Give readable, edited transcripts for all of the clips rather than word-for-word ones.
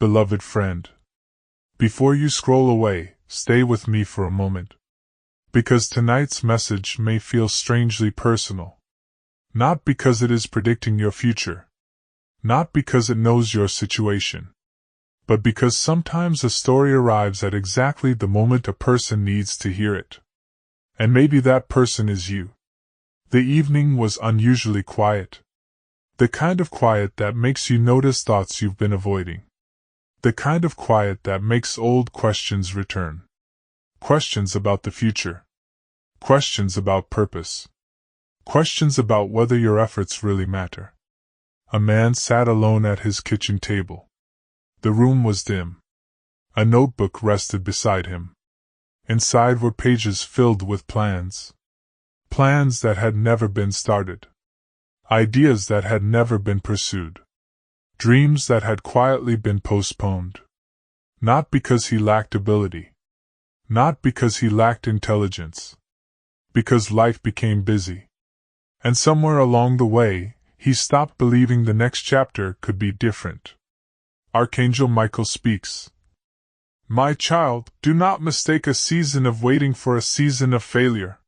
beloved friend. Before you scroll away, stay with me for a moment. Because tonight's message may feel strangely personal. Not because it is predicting your future. Not because it knows your situation. But because sometimes a story arrives at exactly the moment a person needs to hear it. And maybe that person is you. The evening was unusually quiet. The kind of quiet that makes you notice thoughts you've been avoiding. The kind of quiet that makes old questions return. Questions about the future. Questions about purpose. Questions about whether your efforts really matter. A man sat alone at his kitchen table. The room was dim. A notebook rested beside him. Inside were pages filled with plans. Plans that had never been started. Ideas that had never been pursued. Dreams that had quietly been postponed. Not because he lacked ability. Not because he lacked intelligence. Because life became busy. And somewhere along the way, he stopped believing the next chapter could be different. Archangel Michael speaks. My child, do not mistake a season of waiting for a season of failure.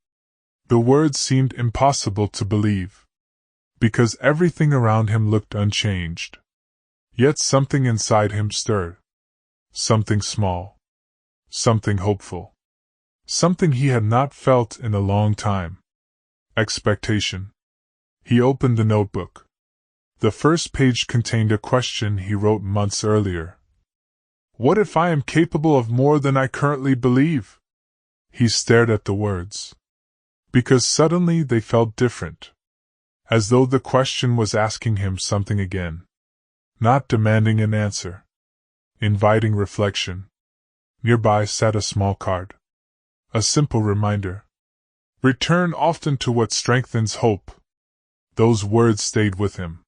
The words seemed impossible to believe. Because everything around him looked unchanged. Yet something inside him stirred. Something small. Something hopeful. Something he had not felt in a long time. Expectation. He opened the notebook. The first page contained a question he wrote months earlier. What if I am capable of more than I currently believe? He stared at the words. Because suddenly they felt different. As though the question was asking him something again. Not demanding an answer. Inviting reflection. Nearby sat a small card. A simple reminder. Return often to what strengthens hope. Those words stayed with him.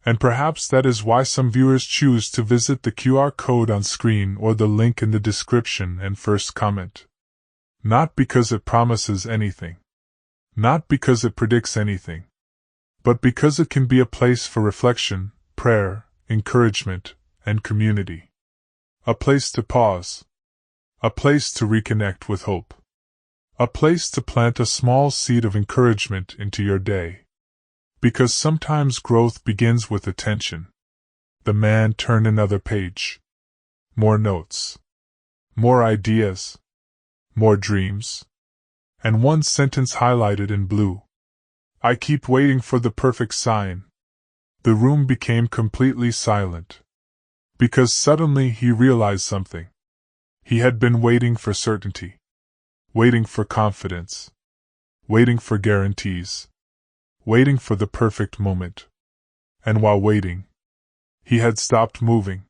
And perhaps that is why some viewers choose to visit the QR code on screen or the link in the description and first comment. Not because it promises anything. Not because it predicts anything. But because it can be a place for reflection, prayer, encouragement, and community. A place to pause. A place to reconnect with hope. A place to plant a small seed of encouragement into your day. Because sometimes growth begins with attention. The man turned another page. More notes. More ideas. More dreams. And one sentence highlighted in blue. I keep waiting for the perfect sign. The room became completely silent. Because suddenly he realized something. He had been waiting for certainty. Waiting for confidence. Waiting for guarantees. Waiting for the perfect moment. And while waiting, he had stopped moving.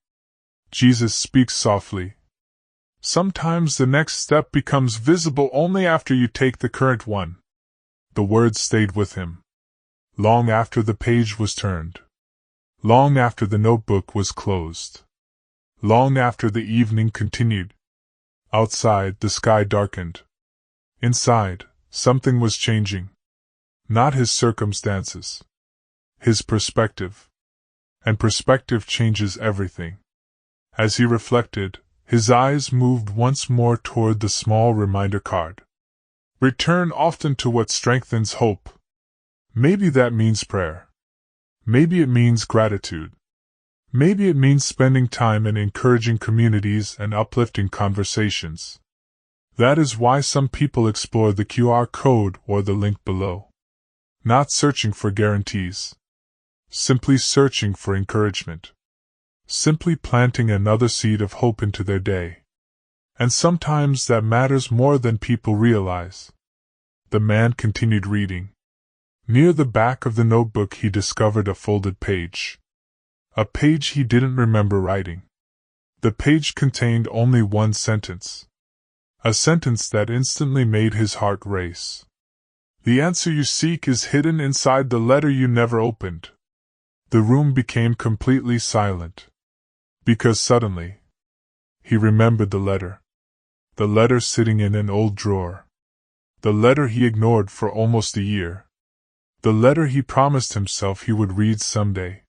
Jesus speaks softly. Sometimes the next step becomes visible only after you take the current one. The words stayed with him. Long after the page was turned. Long after the notebook was closed. Long after the evening continued. Outside, the sky darkened. Inside, something was changing. Not his circumstances. His perspective. And perspective changes everything. As he reflected, his eyes moved once more toward the small reminder card. Return often to what strengthens hope. Maybe that means prayer. Maybe it means gratitude. Maybe it means spending time in encouraging communities and uplifting conversations. That is why some people explore the QR code or the link below. Not searching for guarantees. Simply searching for encouragement. Simply planting another seed of hope into their day. And sometimes that matters more than people realize. The man continued reading. Near the back of the notebook he discovered a folded page. A page he didn't remember writing. The page contained only one sentence. A sentence that instantly made his heart race. The answer you seek is hidden inside the letter you never opened. The room became completely silent. Because suddenly, he remembered the letter. The letter sitting in an old drawer. The letter he ignored for almost a year. The letter he promised himself he would read someday.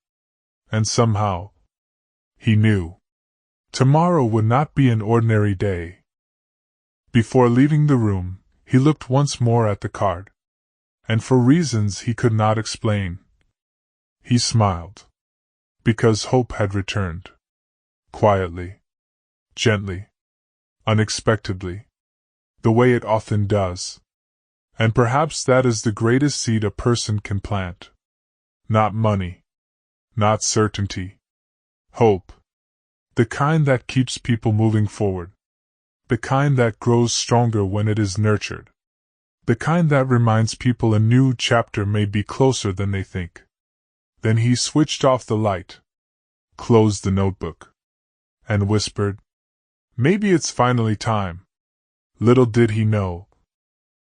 And somehow, he knew. Tomorrow would not be an ordinary day. Before leaving the room, he looked once more at the card. And for reasons he could not explain, he smiled. Because hope had returned. Quietly. Gently. Unexpectedly. The way it often does. And perhaps that is the greatest seed a person can plant. Not money. Not certainty. Hope. The kind that keeps people moving forward. The kind that grows stronger when it is nurtured. The kind that reminds people a new chapter may be closer than they think. Then he switched off the light, closed the notebook, and whispered, "Maybe it's finally time." Little did he know,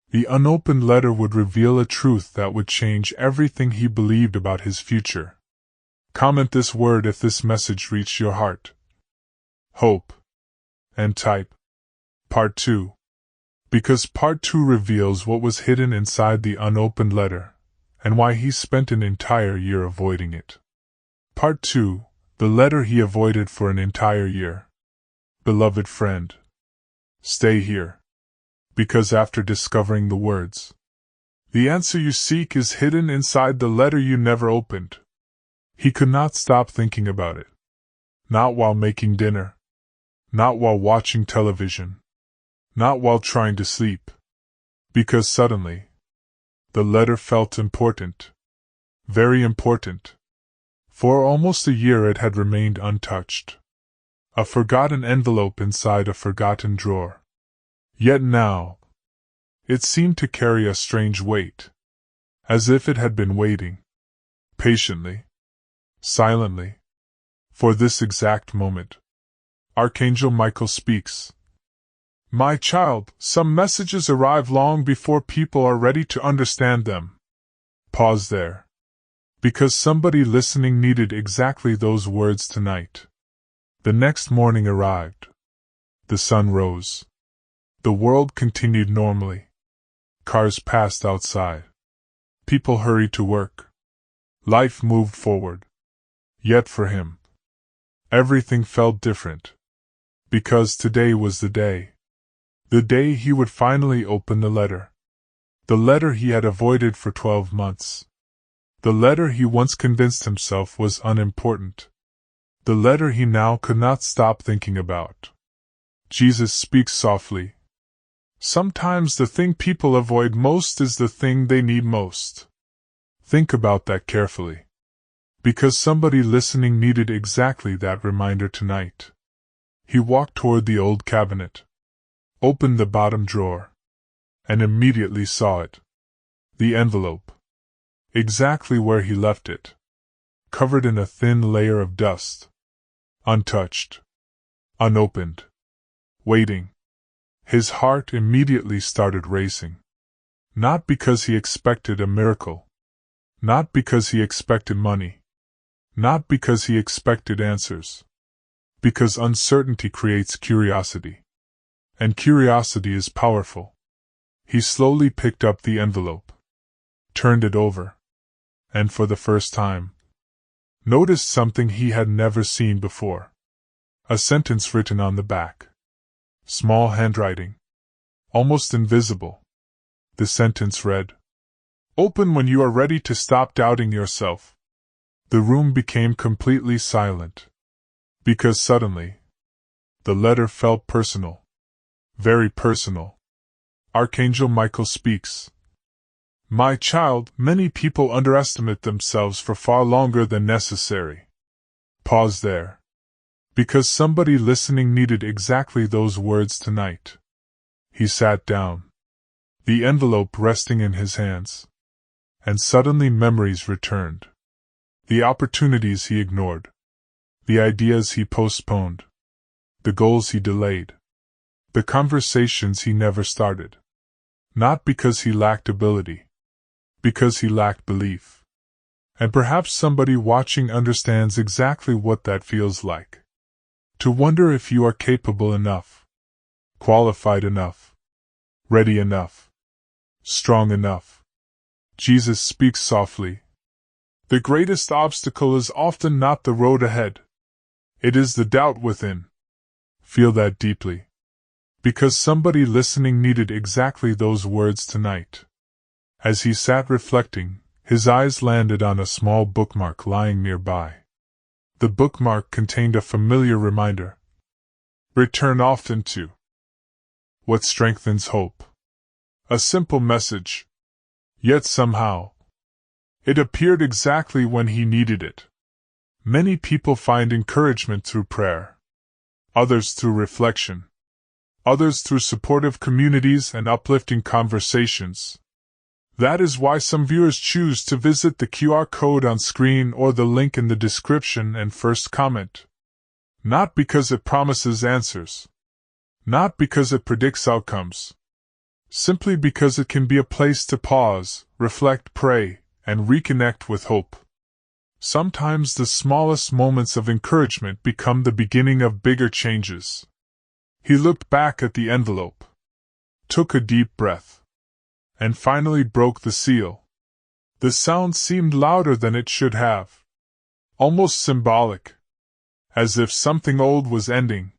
the unopened letter would reveal a truth that would change everything he believed about his future. Comment this word if this message reached your heart. Hope. And type Part 2. Because Part 2 reveals what was hidden inside the unopened letter, and why he spent an entire year avoiding it. Part 2. The letter he avoided for an entire year. Beloved friend, stay here. Because after discovering the words, the answer you seek is hidden inside the letter you never opened. He could not stop thinking about it. Not while making dinner. Not while watching television. Not while trying to sleep. Because suddenly, the letter felt important. Very important. For almost a year it had remained untouched. A forgotten envelope inside a forgotten drawer. Yet now, it seemed to carry a strange weight. As if it had been waiting. Patiently. Silently. For this exact moment. Archangel Michael speaks. My child, some messages arrive long before people are ready to understand them. Pause there. Because somebody listening needed exactly those words tonight. The next morning arrived. The sun rose. The world continued normally. Cars passed outside. People hurried to work. Life moved forward. Yet for him, everything felt different. Because today was the day. The day he would finally open the letter. The letter he had avoided for 12 months. The letter he once convinced himself was unimportant. The letter he now could not stop thinking about. Jesus speaks softly. Sometimes the thing people avoid most is the thing they need most. Think about that carefully. Because somebody listening needed exactly that reminder tonight. He walked toward the old cabinet. Opened the bottom drawer. And immediately saw it. The envelope. Exactly where he left it. Covered in a thin layer of dust. Untouched. Unopened. Waiting. His heart immediately started racing. Not because he expected a miracle. Not because he expected money. Not because he expected answers. Because uncertainty creates curiosity. And curiosity is powerful. He slowly picked up the envelope. Turned it over. And for the first time, noticed something he had never seen before. A sentence written on the back. Small handwriting. Almost invisible. The sentence read, "Open when you are ready to stop doubting yourself." The room became completely silent. Because suddenly, the letter felt personal. Very personal. Archangel Michael speaks. My child, many people underestimate themselves for far longer than necessary. Pause there. Because somebody listening needed exactly those words tonight. He sat down. The envelope resting in his hands. And suddenly memories returned. The opportunities he ignored. The ideas he postponed. The goals he delayed. The conversations he never started. Not because he lacked ability. Because he lacked belief. And perhaps somebody watching understands exactly what that feels like. To wonder if you are capable enough. Qualified enough. Ready enough. Strong enough. Jesus speaks softly. The greatest obstacle is often not the road ahead. It is the doubt within. Feel that deeply. Because somebody listening needed exactly those words tonight. As he sat reflecting, his eyes landed on a small bookmark lying nearby. The bookmark contained a familiar reminder. Return often to what strengthens hope. A simple message. Yet somehow, it appeared exactly when he needed it. Many people find encouragement through prayer. Others through reflection. Others through supportive communities and uplifting conversations. That is why some viewers choose to visit the QR code on screen or the link in the description and first comment. Not because it promises answers. Not because it predicts outcomes. Simply because it can be a place to pause, reflect, pray, and reconnect with hope. Sometimes the smallest moments of encouragement become the beginning of bigger changes. He looked back at the envelope, took a deep breath, and finally broke the seal. The sound seemed louder than it should have. Almost symbolic. As if something old was ending,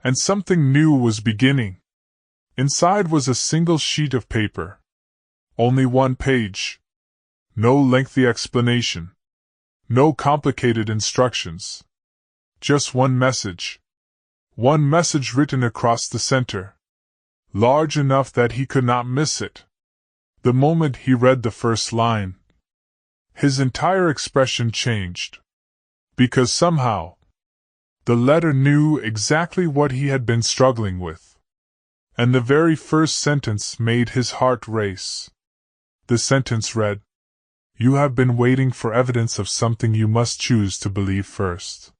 and something new was beginning. Inside was a single sheet of paper. Only one page. No lengthy explanation. No complicated instructions. Just one message. One message written across the center. Large enough that he could not miss it. The moment he read the first line, his entire expression changed. Because somehow, the letter knew exactly what he had been struggling with. And the very first sentence made his heart race. The sentence read, "You have been waiting for evidence of something you must choose to believe first."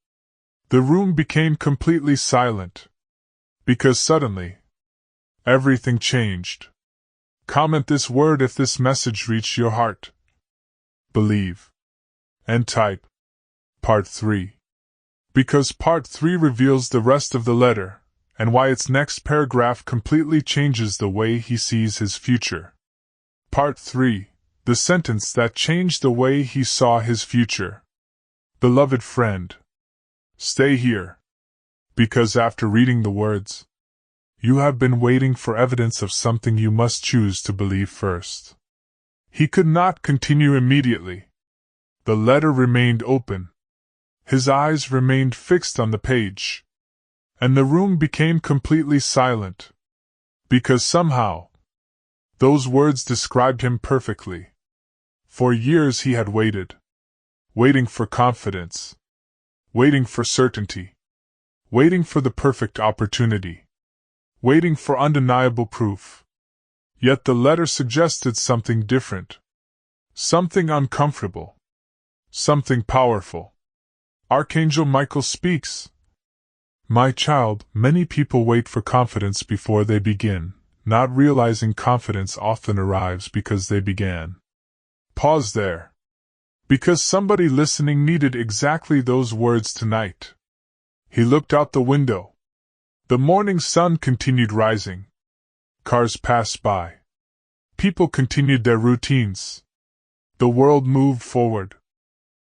The room became completely silent. Because suddenly, everything changed. Comment this word if this message reached your heart. Believe. And type Part 3. Because Part 3 reveals the rest of the letter, and why its next paragraph completely changes the way he sees his future. Part 3. The sentence that changed the way he saw his future. Beloved friend, stay here. Because after reading the words, you have been waiting for evidence of something you must choose to believe first. He could not continue immediately. The letter remained open. His eyes remained fixed on the page. And the room became completely silent. Because somehow, those words described him perfectly. For years he had waited. Waiting for confidence. Waiting for certainty. Waiting for the perfect opportunity. Waiting for undeniable proof. Yet the letter suggested something different. Something uncomfortable. Something powerful. Archangel Michael speaks. My child, many people wait for confidence before they begin, not realizing confidence often arrives because they began. Pause there. Because somebody listening needed exactly those words tonight. He looked out the window. The morning sun continued rising. Cars passed by. People continued their routines. The world moved forward.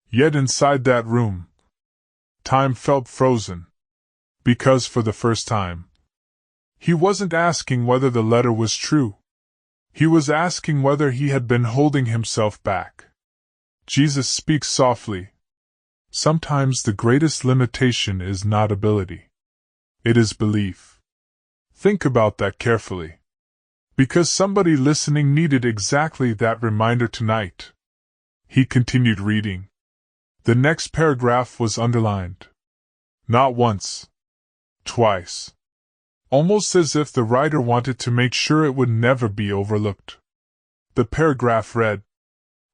Yet inside that room, time felt frozen. Because for the first time, he wasn't asking whether the letter was true. He was asking whether he had been holding himself back. Jesus speaks softly. Sometimes the greatest limitation is not ability. It is belief. Think about that carefully. Because somebody listening needed exactly that reminder tonight. He continued reading. The next paragraph was underlined. Not once. Twice. Almost as if the writer wanted to make sure it would never be overlooked. The paragraph read,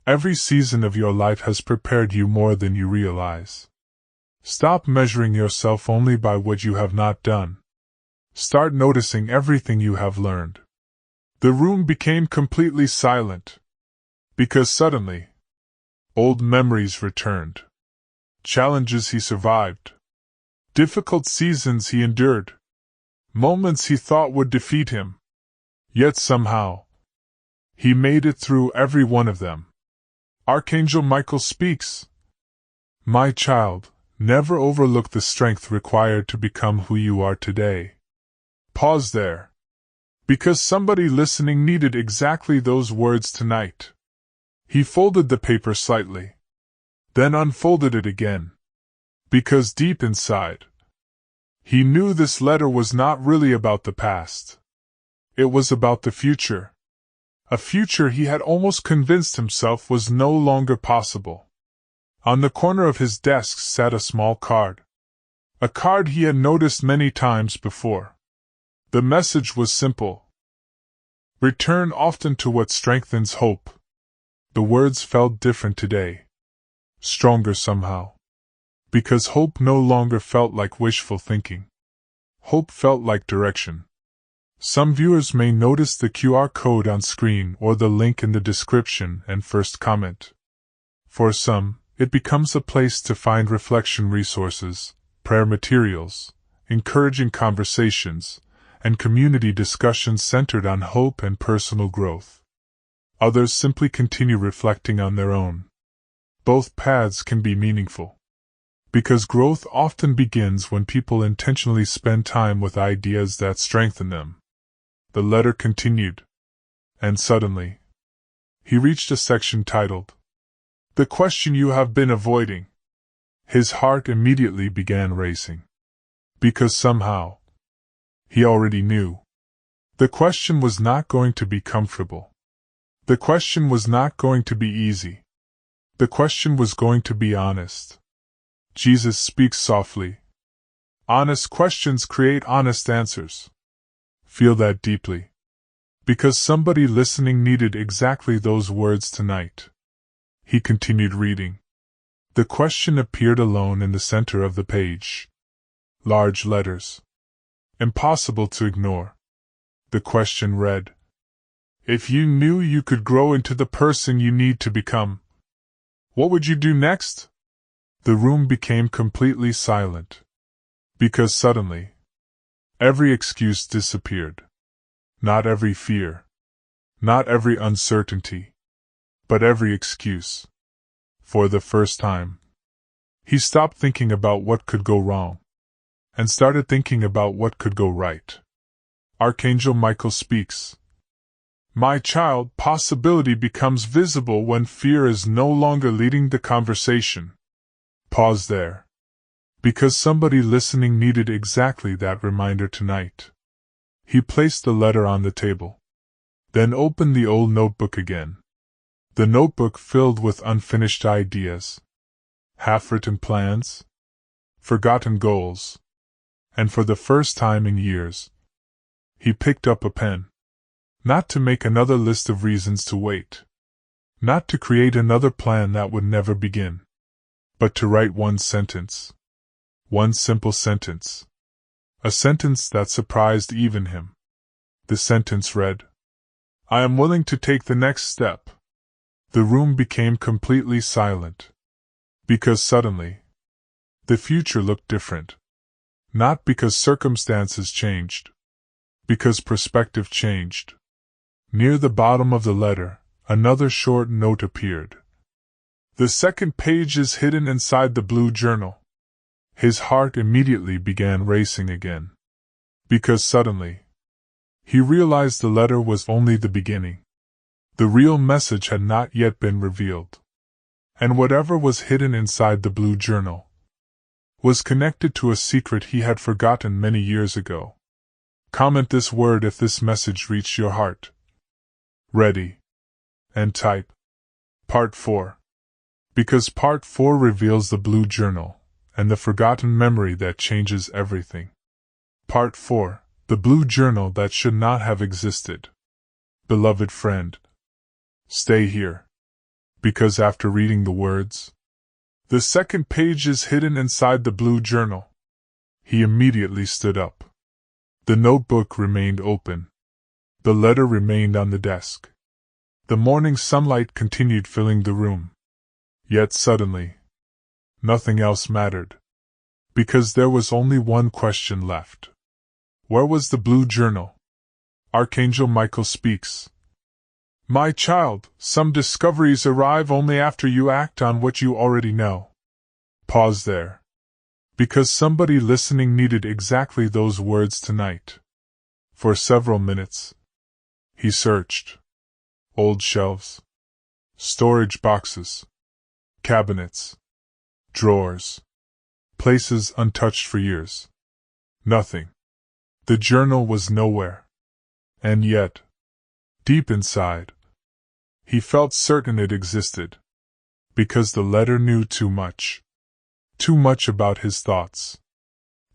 Every season of your life has prepared you more than you realize. Stop measuring yourself only by what you have not done. Start noticing everything you have learned. The room became completely silent. Because suddenly, old memories returned. Challenges he survived. Difficult seasons he endured. Moments he thought would defeat him. Yet somehow, he made it through every one of them. Archangel Michael speaks. My child, Never overlook the strength required to become who you are today. Pause there. Because somebody listening needed exactly those words tonight. He folded the paper slightly, then unfolded it again. Because deep inside, he knew this letter was not really about the past. It was about the future. A future he had almost convinced himself was no longer possible. On the corner of his desk sat a small card. A card he had noticed many times before. The message was simple. Return often to what strengthens hope. The words felt different today. Stronger somehow. Because hope no longer felt like wishful thinking. Hope felt like direction. Some viewers may notice the QR code on screen or the link in the description and first comment. For some, it becomes a place to find reflection resources, prayer materials, encouraging conversations, and community discussions centered on hope and personal growth. Others simply continue reflecting on their own. Both paths can be meaningful. Because growth often begins when people intentionally spend time with ideas that strengthen them. The letter continued. And suddenly, he reached a section titled, "The Question You Have Been Avoiding." His heart immediately began racing. Because somehow, he already knew. The question was not going to be comfortable. The question was not going to be easy. The question was going to be honest. Jesus speaks softly. Honest questions create honest answers. Feel that deeply. Because somebody listening needed exactly those words tonight. He continued reading. The question appeared alone in the center of the page. Large letters. Impossible to ignore. The question read, "If you knew you could grow into the person you need to become, what would you do next?" The room became completely silent. Because suddenly, every excuse disappeared. Not every fear. Not every uncertainty. But every excuse. For the first time, he stopped thinking about what could go wrong, and started thinking about what could go right. Archangel Michael speaks. My child, possibility becomes visible when fear is no longer leading the conversation. Pause there. Because somebody listening needed exactly that reminder tonight. He placed the letter on the table. Then opened the old notebook again. The notebook filled with unfinished ideas. Half-written plans. Forgotten goals. And for the first time in years, he picked up a pen. Not to make another list of reasons to wait. Not to create another plan that would never begin. But to write one sentence. One simple sentence. A sentence that surprised even him. The sentence read, I am willing to take the next step. The room became completely silent. Because suddenly, the future looked different. Not because circumstances changed. Because perspective changed. Near the bottom of the letter, another short note appeared. The second page is hidden inside the blue journal. His heart immediately began racing again. Because suddenly, he realized the letter was only the beginning. The real message had not yet been revealed. And whatever was hidden inside the blue journal was connected to a secret he had forgotten many years ago. Comment this word if this message reached your heart. Ready. And type. Part 4. Because Part 4 reveals the blue journal and the forgotten memory that changes everything. Part 4. The blue journal that should not have existed. Beloved friend, stay here. Because after reading the words, the second page is hidden inside the blue journal. He immediately stood up. The notebook remained open. The letter remained on the desk. The morning sunlight continued filling the room. Yet suddenly, nothing else mattered. Because there was only one question left. Where was the blue journal? Archangel Michael speaks. My child, some discoveries arrive only after you act on what you already know. Pause there. Because somebody listening needed exactly those words tonight. For several minutes, he searched. Old shelves, storage boxes, cabinets, drawers, places untouched for years. Nothing. The journal was nowhere. And yet, deep inside, he felt certain it existed. Because the letter knew too much. Too much about his thoughts.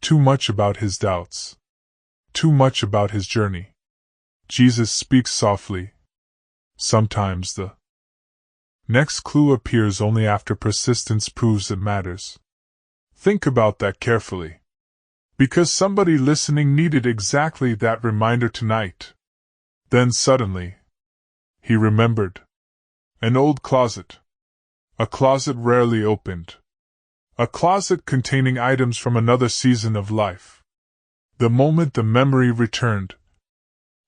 Too much about his doubts. Too much about his journey. Jesus speaks softly. Sometimes the next clue appears only after persistence proves it matters. Think about that carefully. Because somebody listening needed exactly that reminder tonight. Then suddenly, he remembered. An old closet. A closet rarely opened. A closet containing items from another season of life. The moment the memory returned,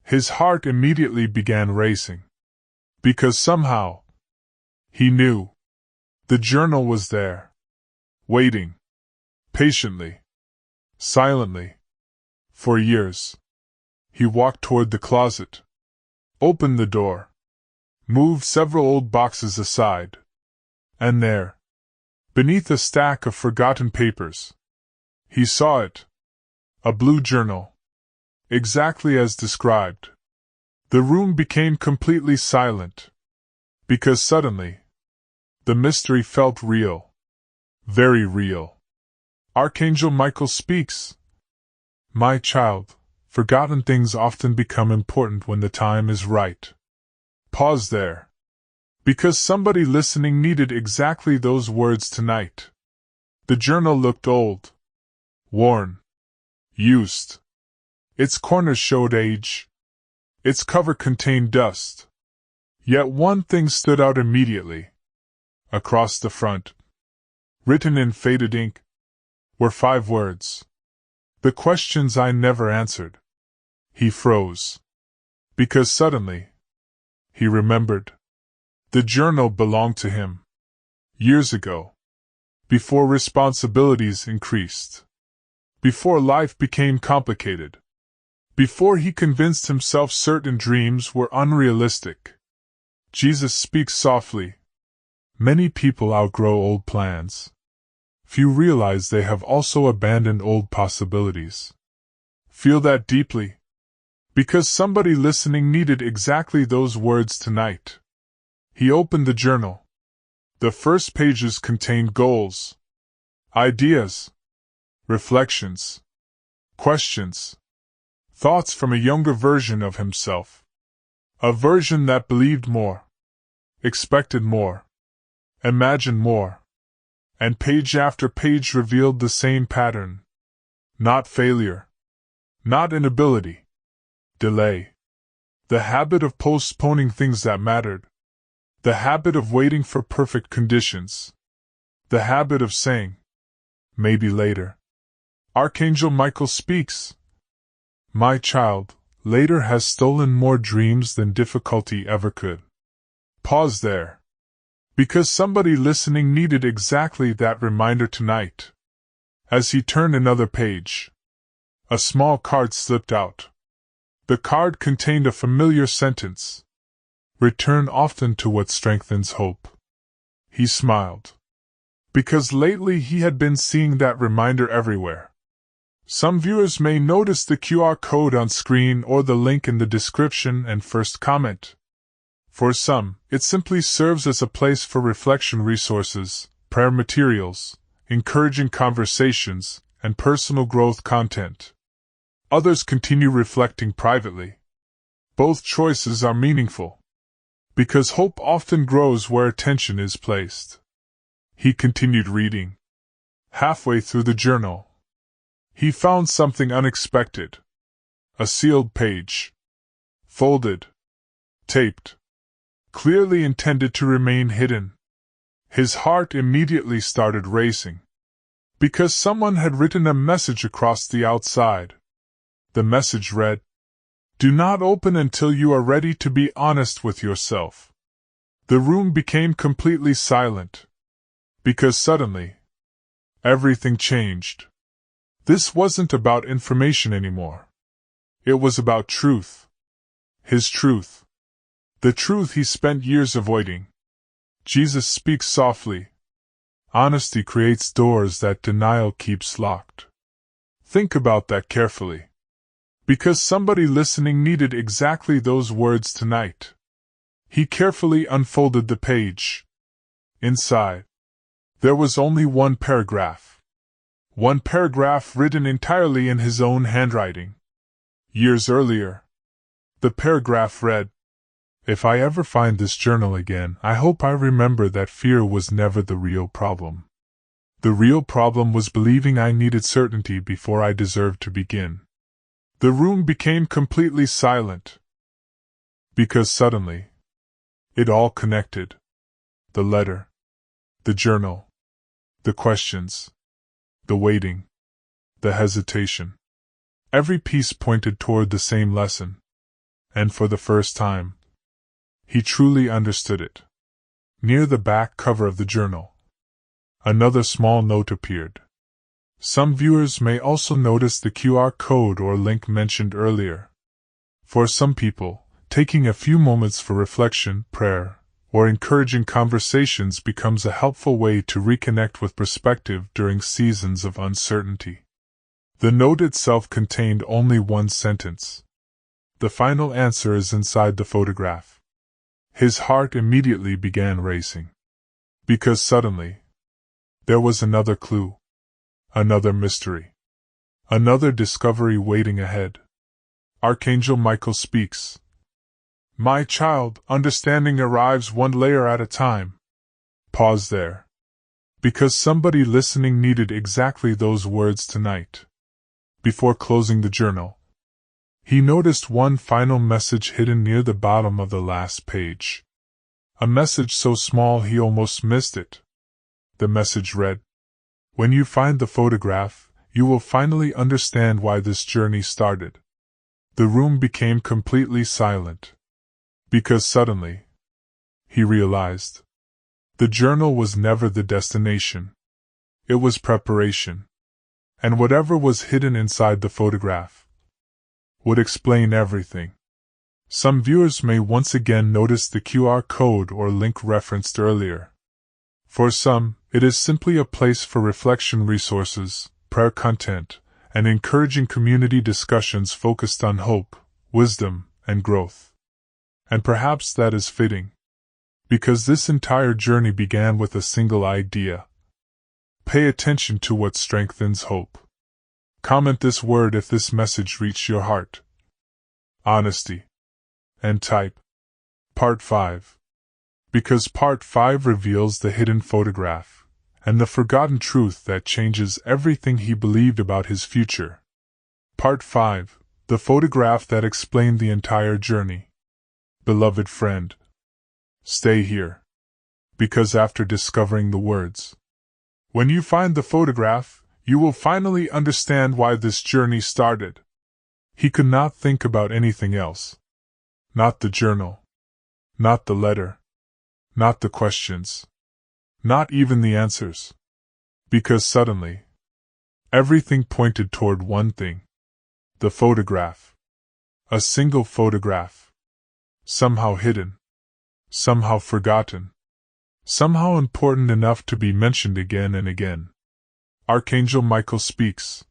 his heart immediately began racing. Because somehow, he knew, the journal was there. Waiting. Patiently. Silently. For years. He walked toward the closet. Opened the door. Moved several old boxes aside. And there, beneath a stack of forgotten papers, he saw it. A blue journal. Exactly as described. The room became completely silent. Because suddenly, the mystery felt real. Very real. Archangel Michael speaks. My child, forgotten things often become important when the time is right. Pause there. Because somebody listening needed exactly those words tonight. The journal looked old. Worn. Used. Its corners showed age. Its cover contained dust. Yet one thing stood out immediately. Across the front, written in faded ink, were 5 words. The questions I never answered. He froze. Because suddenly, he remembered. The journal belonged to him. Years ago. Before responsibilities increased. Before life became complicated. Before he convinced himself certain dreams were unrealistic. Jesus speaks softly. Many people outgrow old plans. Few realize they have also abandoned old possibilities. Feel that deeply. Because somebody listening needed exactly those words tonight. He opened the journal. The first pages contained goals, ideas, reflections, questions, thoughts from a younger version of himself. A version that believed more, expected more, imagined more. And page after page revealed the same pattern. Not failure. Not inability. Delay. The habit of postponing things that mattered. The habit of waiting for perfect conditions. The habit of saying, maybe later. Archangel Michael speaks. My child, later has stolen more dreams than difficulty ever could. Pause there. Because somebody listening needed exactly that reminder tonight. As he turned another page, a small card slipped out. The card contained a familiar sentence. Return often to what strengthens hope. He smiled. Because lately he had been seeing that reminder everywhere. Some viewers may notice the QR code on screen or the link in the description and first comment. For some, it simply serves as a place for reflection resources, prayer materials, encouraging conversations, and personal growth content. Others continue reflecting privately. Both choices are meaningful. Because hope often grows where attention is placed. He continued reading. Halfway through the journal, he found something unexpected. A sealed page. Folded. Taped. Clearly intended to remain hidden. His heart immediately started racing. Because someone had written a message across the outside. The message read, do not open until you are ready to be honest with yourself. The room became completely silent. Because suddenly, Everything changed. This wasn't about information anymore. It was about truth. His truth. The truth he spent years avoiding. Jesus speaks softly. Honesty creates doors that denial keeps locked. Think about that carefully. Because somebody listening needed exactly those words tonight. He carefully unfolded the page. Inside, there was only one paragraph. One paragraph written entirely in his own handwriting. Years earlier. The paragraph read, "If I ever find this journal again, I hope I remember that fear was never the real problem. The real problem was believing I needed certainty before I deserved to begin." The room became completely silent. Because suddenly, it all connected. The letter, the journal, the questions, the waiting, the hesitation. Every piece pointed toward the same lesson. And for the first time, he truly understood it. Near the back cover of the journal, another small note appeared. Some viewers may also notice the QR code or link mentioned earlier. For some people, taking a few moments for reflection, prayer, or encouraging conversations becomes a helpful way to reconnect with perspective during seasons of uncertainty. The note itself contained only one sentence. The final answer is inside the photograph. His heart immediately began racing. Because suddenly, there was another clue. Another mystery. Another discovery waiting ahead. Archangel Michael speaks. "My child, understanding arrives one layer at a time." Pause there. Because somebody listening needed exactly those words tonight. Before closing the journal, he noticed one final message hidden near the bottom of the last page. A message so small he almost missed it. The message read, "When you find the photograph, you will finally understand why this journey started." The room became completely silent. Because suddenly, he realized, the journal was never the destination. It was preparation. And whatever was hidden inside the photograph would explain everything. Some viewers may once again notice the QR code or link referenced earlier. For some, it is simply a place for reflection resources, prayer content, and encouraging community discussions focused on hope, wisdom, and growth. And perhaps that is fitting. Because this entire journey began with a single idea. Pay attention to what strengthens hope. Comment this word if this message reached your heart. Honesty. And type. Part 5. Because Part 5 reveals the hidden photograph, and the forgotten truth that changes everything he believed about his future. Part 5. The photograph that explained the entire journey. Beloved friend, stay here. Because after discovering the words, when you find the photograph, you will finally understand why this journey started. He could not think about anything else. Not the journal. Not the letter. Not the questions. Not even the answers. Because suddenly, everything pointed toward one thing. The photograph. A single photograph. Somehow hidden. Somehow forgotten. Somehow important enough to be mentioned again and again. Archangel Michael speaks.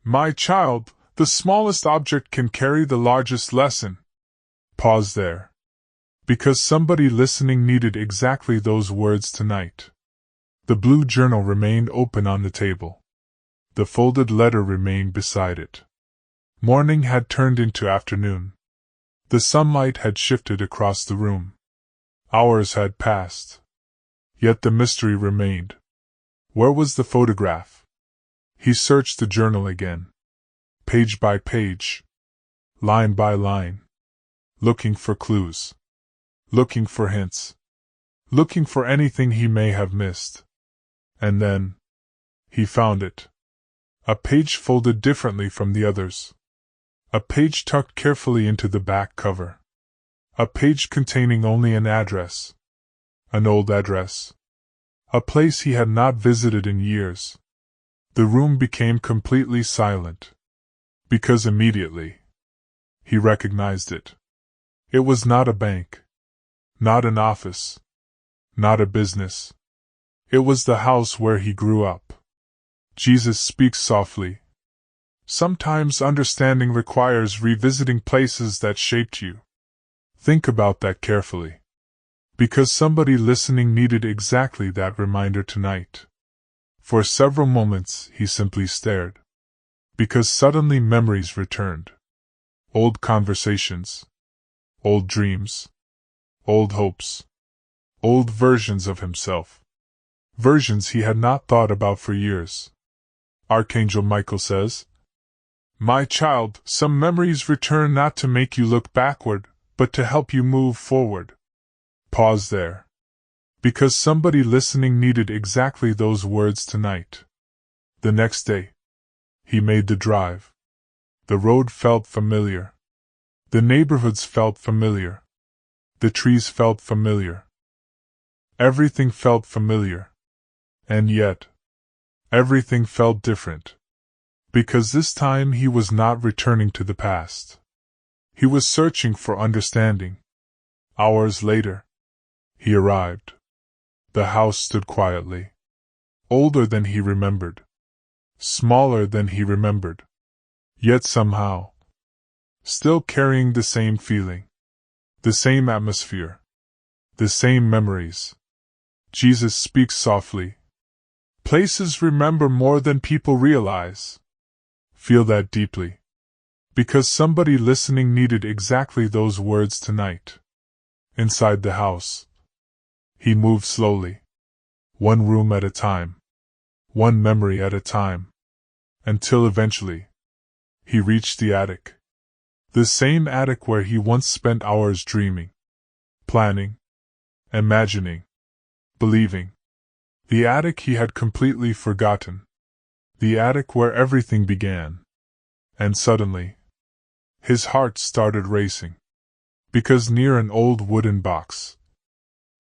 My child, the smallest object can carry the largest lesson. Pause there. Because somebody listening needed exactly those words tonight. The blue journal remained open on the table. The folded letter remained beside it. Morning had turned into afternoon. The sunlight had shifted across the room. Hours had passed. Yet the mystery remained. Where was the photograph? He searched the journal again. Page by page. Line by line. Looking for clues. Looking for hints. Looking for anything he may have missed. And then, he found it. A page folded differently from the others. A page tucked carefully into the back cover. A page containing only an address. An old address. a place he had not visited in years. The room became completely silent, because immediately he recognized it. It was not a bank, not an office, not a business. It was the house where he grew up. Jesus speaks softly. Sometimes understanding requires revisiting places that shaped you. Think about that carefully. Because somebody listening needed exactly that reminder tonight. For several moments he simply stared. Because suddenly memories returned. Old conversations. Old dreams. Old hopes. Old versions of himself. Versions he had not thought about for years. Archangel Michael says, "My child, some memories return not to make you look backward, but to help you move forward." Pause there. Because somebody listening needed exactly those words tonight. The next day, he made the drive. The road felt familiar. The neighborhoods felt familiar. The trees felt familiar. Everything felt familiar. And yet, everything felt different. Because this time he was not returning to the past. He was searching for understanding. Hours later, he arrived. The house stood quietly. Older than he remembered. Smaller than he remembered. Yet somehow, still carrying the same feeling. The same atmosphere. The same memories. Jesus speaks softly. Places remember more than people realize. Feel that deeply. Because somebody listening needed exactly those words tonight. Inside the house, he moved slowly. One room at a time. One memory at a time. Until eventually, he reached the attic. The same attic where he once spent hours dreaming, planning, imagining, believing. The attic he had completely forgotten. The attic where everything began. And suddenly, his heart started racing. Because near an old wooden box,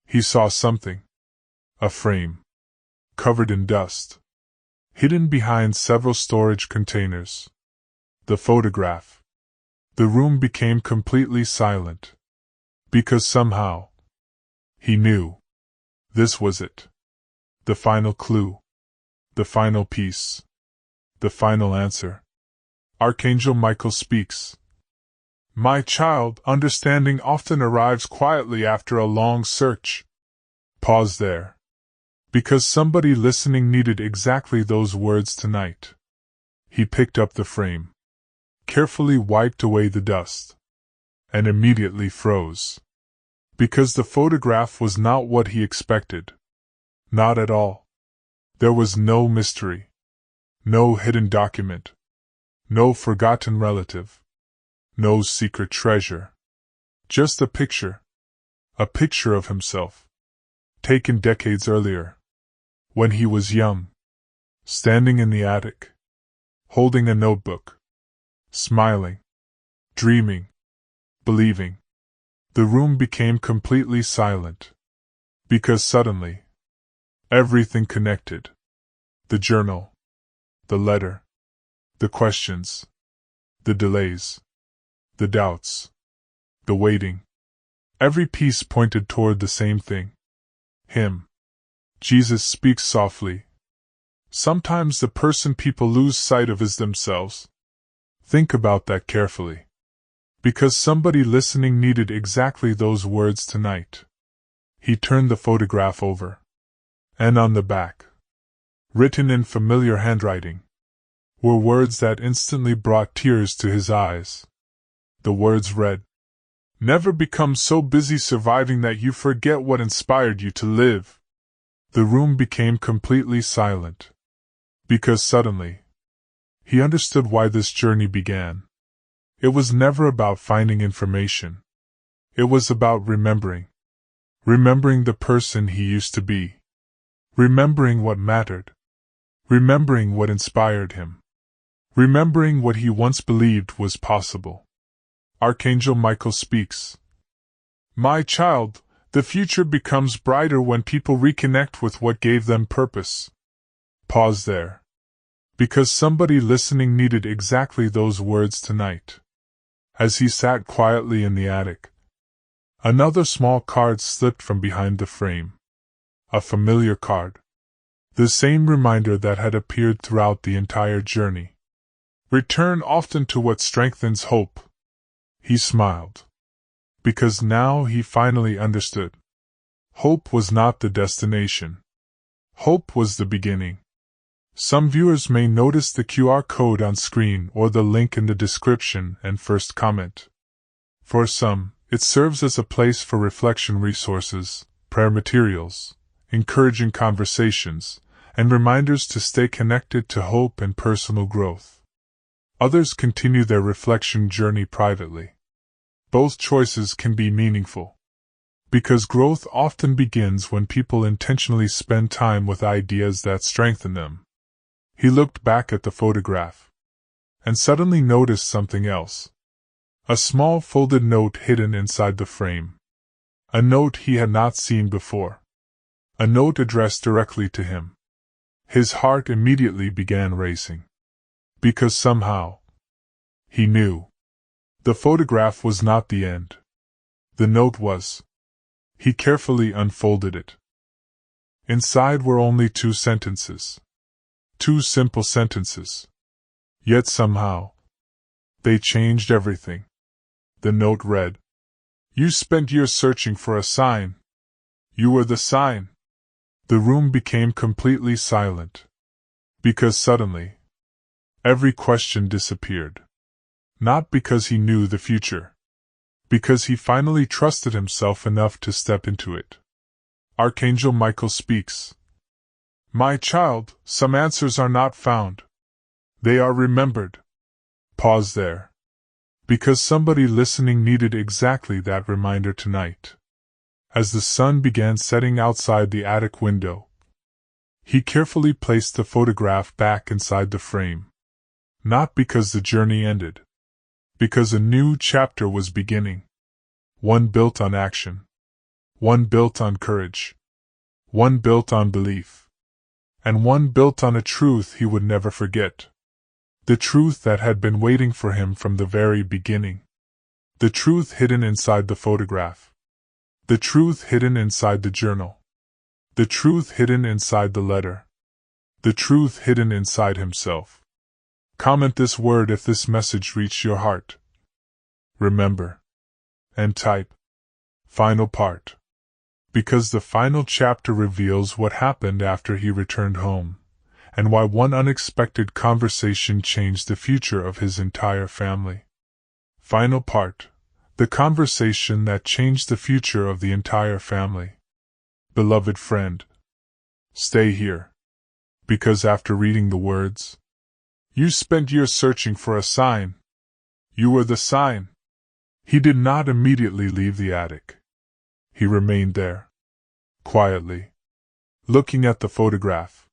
he saw something. A frame. Covered in dust. Hidden behind several storage containers. The photograph. The room became completely silent. Because somehow, he knew. This was it. The final clue. The final piece. The final answer. Archangel Michael speaks. My child, understanding often arrives quietly after a long search. Pause there. Because somebody listening needed exactly those words tonight. He picked up the frame. Carefully wiped away the dust. And immediately froze. Because the photograph was not what he expected. Not at all. There was no mystery. No hidden document. No forgotten relative. No secret treasure. Just a picture. A picture of himself. Taken decades earlier. When he was young. Standing in the attic. Holding a notebook. Smiling. Dreaming. Believing. The room became completely silent. Because suddenly, everything connected. The journal. The letter. The questions. The delays. The doubts. The waiting. Every piece pointed toward the same thing. Him. Jesus speaks softly. Sometimes the person people lose sight of is themselves. Think about that carefully. Because somebody listening needed exactly those words tonight. He turned the photograph over. And on the back, written in familiar handwriting, were words that instantly brought tears to his eyes. The words read, "Never become so busy surviving that you forget what inspired you to live." The room became completely silent. Because suddenly, he understood why this journey began. It was never about finding information. It was about remembering. Remembering the person he used to be. Remembering what mattered. Remembering what inspired him. Remembering what he once believed was possible. Archangel Michael speaks. My child, The future becomes brighter when people reconnect with what gave them purpose. Pause there. Because somebody listening needed exactly those words tonight. As he sat quietly in the attic, another small card slipped from behind the frame. A familiar card. The same reminder that had appeared throughout the entire journey. Return often to what strengthens hope. He smiled. Because now he finally understood. Hope was not the destination. Hope was the beginning. Some viewers may notice the QR code on screen or the link in the description and first comment. For some, it serves as a place for reflection resources, prayer materials, encouraging conversations, and reminders to stay connected to hope and personal growth. Others continue their reflection journey privately. Both choices can be meaningful. Because growth often begins when people intentionally spend time with ideas that strengthen them. He looked back at the photograph and suddenly noticed something else. A small folded note hidden inside the frame. A note he had not seen before. A note addressed directly to him. His heart immediately began racing. Because somehow, he knew. The photograph was not the end. The note was. He carefully unfolded it. Inside were only 2 sentences. 2 simple sentences. Yet somehow, they changed everything. The note read, "You spent years searching for a sign. You were the sign." The room became completely silent. Because suddenly, every question disappeared. Not because he knew the future. Because he finally trusted himself enough to step into it. Archangel Michael speaks. My child, some answers are not found. They are remembered. Pause there. Because somebody listening needed exactly that reminder tonight. As the sun began setting outside the attic window, he carefully placed the photograph back inside the frame. Not because the journey ended. Because a new chapter was beginning. One built on action. One built on courage. One built on belief. And one built on a truth he would never forget. The truth that had been waiting for him from the very beginning. The truth hidden inside the photograph. The truth hidden inside the journal. The truth hidden inside the letter. The truth hidden inside himself. Comment this word if this message reached your heart. Remember. And type. Final part. Because the final chapter reveals what happened after he returned home, and why one unexpected conversation changed the future of his entire family. Final part. The conversation that changed the future of the entire family. Beloved friend, stay here. Because after reading the words, "You spent years searching for a sign. You were the sign." He did not immediately leave the attic. He remained there. Quietly. Looking at the photograph.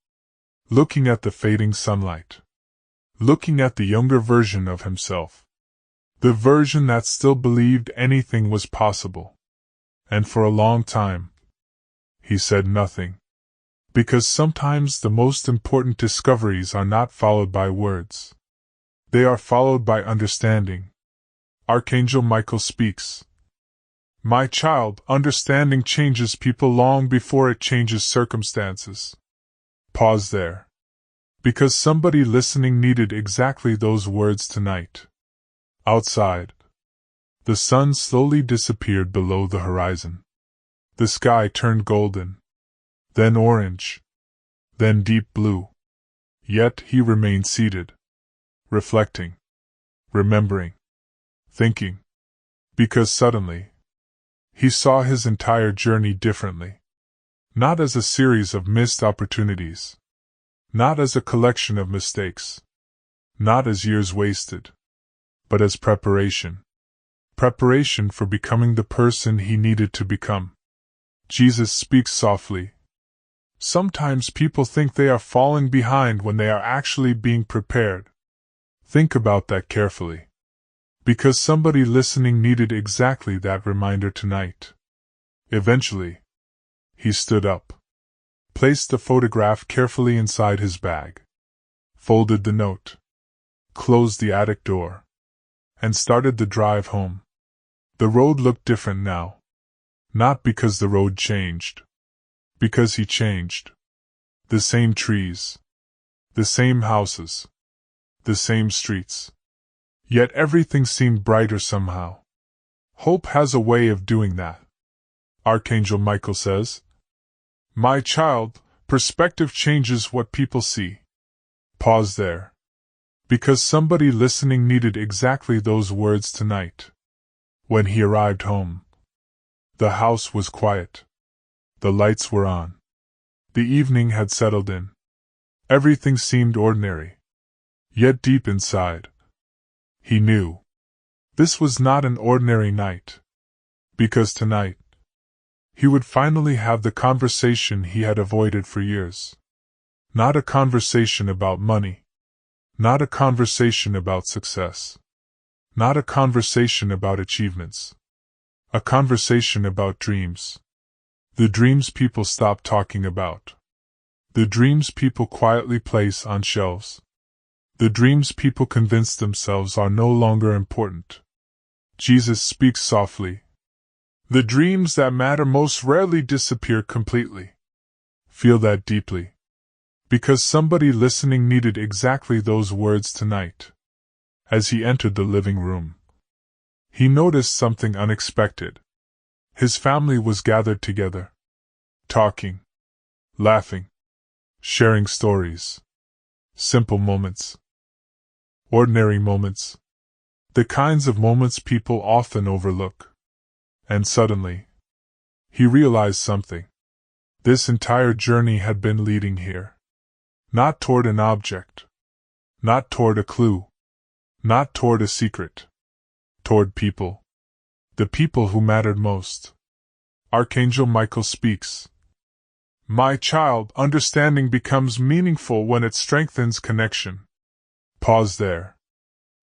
Looking at the fading sunlight. Looking at the younger version of himself. The version that still believed anything was possible. And for a long time, he said nothing. Because sometimes the most important discoveries are not followed by words. They are followed by understanding. Archangel Michael speaks. My child, understanding changes people long before it changes circumstances. Pause there. Because somebody listening needed exactly those words tonight. Outside, the sun slowly disappeared below the horizon. The sky turned golden, then orange, then deep blue. Yet he remained seated, reflecting, remembering, thinking. Because suddenly, he saw his entire journey differently. Not as a series of missed opportunities. Not as a collection of mistakes. Not as years wasted. But as preparation. Preparation for becoming the person he needed to become. Jesus speaks softly. Sometimes people think they are falling behind when they are actually being prepared. Think about that carefully. Because somebody listening needed exactly that reminder tonight. Eventually, he stood up, placed the photograph carefully inside his bag, folded the note, closed the attic door, and started the drive home. The road looked different now. Not because the road changed. Because he changed. The same trees. The same houses. The same streets. Yet everything seemed brighter somehow. Hope has a way of doing that. Archangel Michael says, "My child, perspective changes what people see." Pause there. Because somebody listening needed exactly those words tonight. When he arrived home, the house was quiet. The lights were on. The evening had settled in. Everything seemed ordinary. Yet deep inside, he knew this was not an ordinary night. Because tonight, he would finally have the conversation he had avoided for years. Not a conversation about money. Not a conversation about success. Not a conversation about achievements. A conversation about dreams. The dreams people stop talking about. The dreams people quietly place on shelves. The dreams people convince themselves are no longer important. Jesus speaks softly. The dreams that matter most rarely disappear completely. Feel that deeply. Because somebody listening needed exactly those words tonight. As he entered the living room, he noticed something unexpected. His family was gathered together, talking, laughing, sharing stories. Simple moments. Ordinary moments. The kinds of moments people often overlook. And suddenly, he realized something. This entire journey had been leading here. Not toward an object. Not toward a clue. Not toward a secret. Toward people. The people who mattered most. Archangel Michael speaks. My child, understanding becomes meaningful when it strengthens connection. Pause there.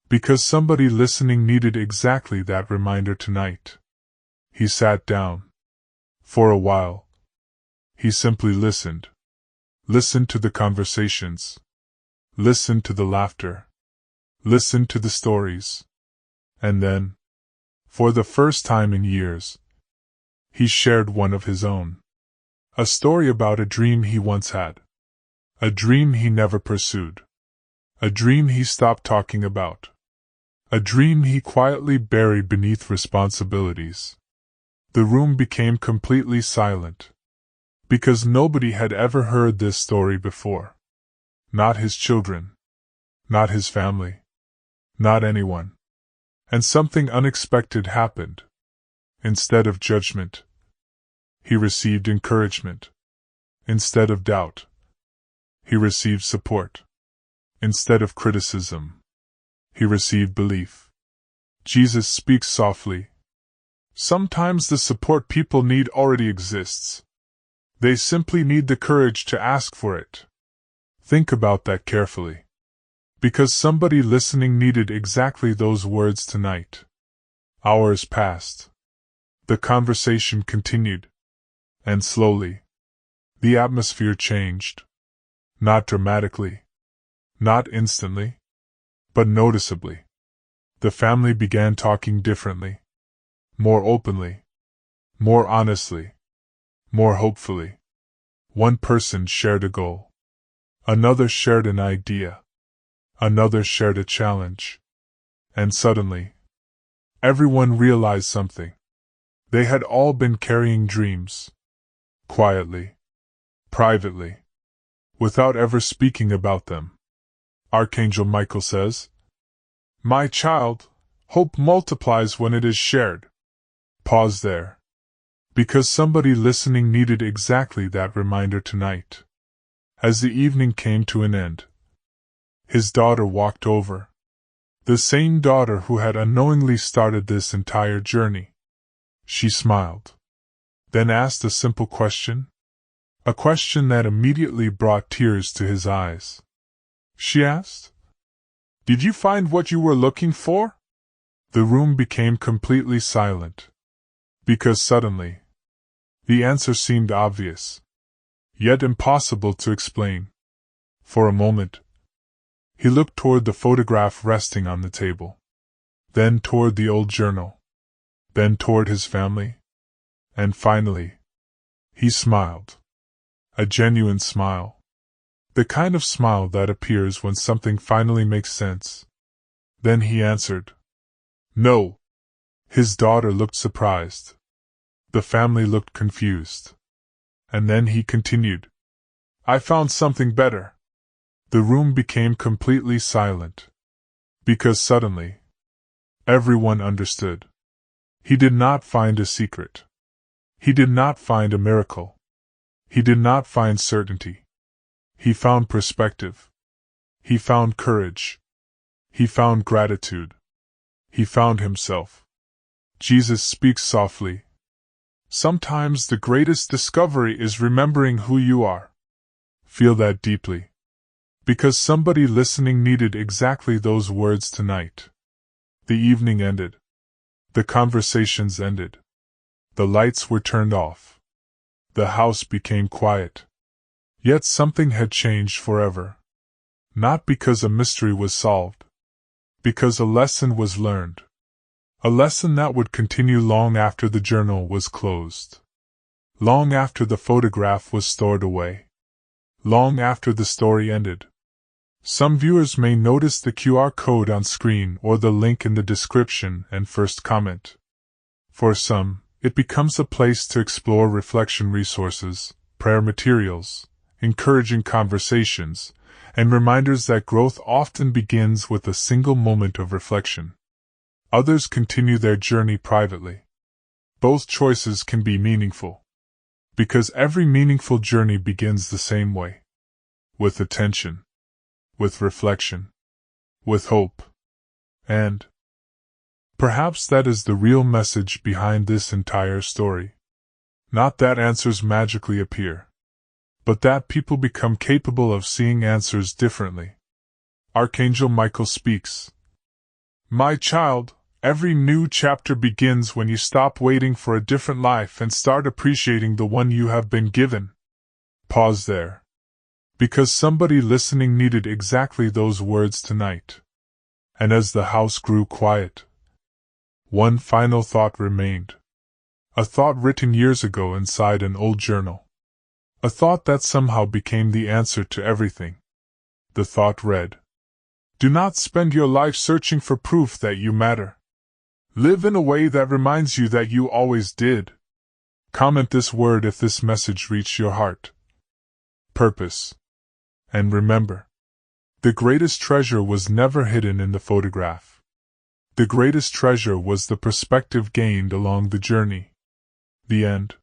Because somebody listening needed exactly that reminder tonight. He sat down. For a while, he simply listened. Listened to the conversations. Listened to the laughter. Listened to the stories. And then, for the first time in years, he shared one of his own. A story about a dream he once had. A dream he never pursued. A dream he stopped talking about. A dream he quietly buried beneath responsibilities. The room became completely silent. Because nobody had ever heard this story before. Not his children. Not his family. Not anyone. And something unexpected happened. Instead of judgment, he received encouragement. Instead of doubt, he received support. Instead of criticism, he received belief. Jesus speaks softly. Sometimes the support people need already exists. They simply need the courage to ask for it. Think about that carefully. Because somebody listening needed exactly those words tonight. Hours passed. The conversation continued. And slowly, the atmosphere changed. Not dramatically. Not instantly. But noticeably. The family began talking differently. More openly. More honestly. More hopefully. One person shared a goal. Another shared an idea. Another shared a challenge. And suddenly, everyone realized something. They had all been carrying dreams. Quietly. Privately. Without ever speaking about them. Archangel Michael says, My child, hope multiplies when it is shared. Pause there. Because somebody listening needed exactly that reminder tonight. As the evening came to an end, his daughter walked over. The same daughter who had unknowingly started this entire journey. She smiled. Then asked a simple question. A question that immediately brought tears to his eyes. She asked, Did you find what you were looking for? The room became completely silent. Because suddenly, The answer seemed obvious, yet impossible to explain. For a moment, he looked toward the photograph resting on the table, then toward the old journal, then toward his family, and finally, he smiled. A genuine smile. The kind of smile that appears when something finally makes sense. Then he answered, "No." His daughter looked surprised. The family looked confused. And then he continued, "I found something better." The room became completely silent. Because suddenly, everyone understood. He did not find a secret. He did not find a miracle. He did not find certainty. He found perspective. He found courage. He found gratitude. He found himself. Jesus speaks softly. Sometimes the greatest discovery is remembering who you are. Feel that deeply. Because somebody listening needed exactly those words tonight. The evening ended. The conversations ended. The lights were turned off. The house became quiet. Yet something had changed forever. Not because a mystery was solved. Because a lesson was learned. A lesson that would continue long after the journal was closed. Long after the photograph was stored away. Long after the story ended. Some viewers may notice the QR code on screen or the link in the description and first comment. For some, it becomes a place to explore reflection resources, prayer materials, encouraging conversations, and reminders that growth often begins with a single moment of reflection. Others continue their journey privately. Both choices can be meaningful. Because every meaningful journey begins the same way. With attention. With reflection. With hope. And perhaps that is the real message behind this entire story. Not that answers magically appear, but that people become capable of seeing answers differently. Archangel Michael speaks. My child, every new chapter begins when you stop waiting for a different life and start appreciating the one you have been given. Pause there. Because somebody listening needed exactly those words tonight. And as the house grew quiet, one final thought remained. A thought written years ago inside an old journal. A thought that somehow became the answer to everything. The thought read, "Do not spend your life searching for proof that you matter. Live in a way that reminds you that you always did." Comment this word if this message reached your heart. Purpose. And remember, the greatest treasure was never hidden in the photograph. The greatest treasure was the perspective gained along the journey. The end.